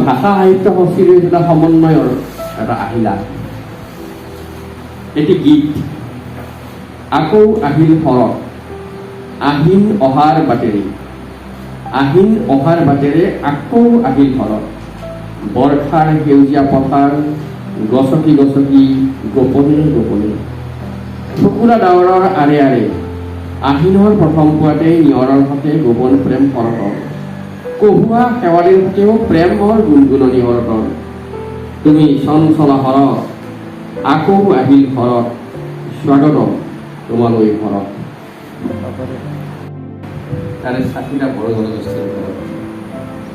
ভাষা সাহিত্য সংস্কৃতিৰ এটা সমন্বয়ৰ এটা আহিলা। এটি গীত আকৌ আহিল শৰৎ, আহিন অহাৰ বাটেৰে, আহিন অহাৰ বাটেৰে আকৌ আহিল শৰৎ, বৰ্ষাৰ সেউজীয়া পথাৰ গছকি গছকি গোপনে গোপনে, চকুৰা ডাৱৰৰ আৰে আৰে, আহিনৰ প্ৰথম পুৱাতে নিয়ৰৰ সৈতে গোপন প্ৰেম শৰতৰ, কহুৱা শেৱালিৰ সৈতেও প্ৰেমৰ গুণগুণনি শৰতৰ, তুমি চঞ্চলা শৰৎ আকৌ আহিল শৰৎ, স্বাগতম তোমালৈ শৰৎ। তাৰে ৬০টা বড়ো জনগোষ্ঠীৰ ওপৰত।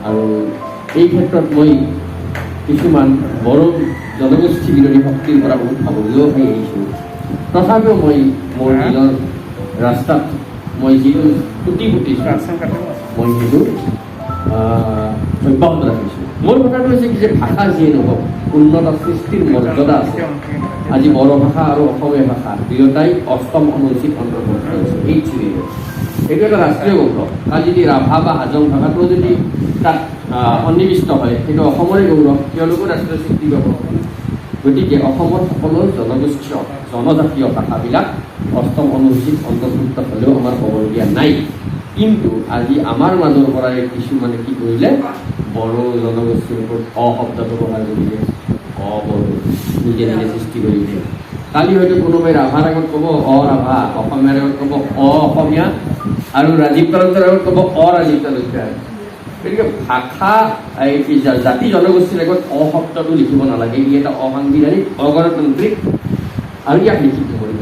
আৰু এই ক্ষেত্ৰত মই কিছুমান বড়ো জনগোষ্ঠী বিৰোধী শক্তিৰ পৰা বহুত ভাবুকিও হৈ আহিছোঁ। তথাপিও মই মোৰ নিজৰ ৰাস্তাত মই যিটো ফুটি ফুটিছোঁ মই সেইটো অব্যাহত ৰাখিছোঁ। মোৰ কথাটো হৈছে কি যে ভাষা যিয়ে নহওক উন্নত সৃষ্টিৰ মৰ্যাদা আছে। আজি বড়ো ভাষা আৰু অসমীয়া ভাষা দুয়োটাই ৮ম অনুসূচীত অন্তৰ্ভুক্ত হৈছে। এইটো এটা ৰাষ্ট্ৰীয় গৌৰৱ। আজি যদি ৰাভা বা হাজং ভাষাটো যদি তাত সন্নিৱিষ্ট হয় সেইটো অসমৰে গৌৰৱ, তেওঁলোকো ৰাষ্ট্ৰীয় স্বীকৃতি পাব। গতিকে অসমৰ সকলো জনগোষ্ঠীয় জনজাতীয় ভাষাবিলাক ৮ম অনুসূচীত অন্তৰ্ভুক্ত হ'লেও আমাৰ ক'বলগীয়া নাই। কিন্তু আজি আমাৰ মাজৰ পৰাই কিছুমানে কি কৰিলে বড়ো জনগোষ্ঠীৰ ওপৰত শব্দটো ব্যৱহাৰ কৰিলে, বড়ো নিজে নিজে সৃষ্টি কৰিলে। কালি হয়তো কোনোবাই ৰাভাৰ আগত ক'ব ৰাভা, অসমীয়াৰ আগত ক'ব অসমীয়া, আৰু ৰাজীৱ তালুকদাৰ আগত ক'ব ৰাজীৱ তালুকদাৰ। গতিকে ভাষা জাতি জনগোষ্ঠীৰ আগত শব্দটো লিখিব নালাগে। ই এটা অসাংবিধানিক অগণতান্ত্ৰিক আৰু ইয়াক লিখিত কৰিব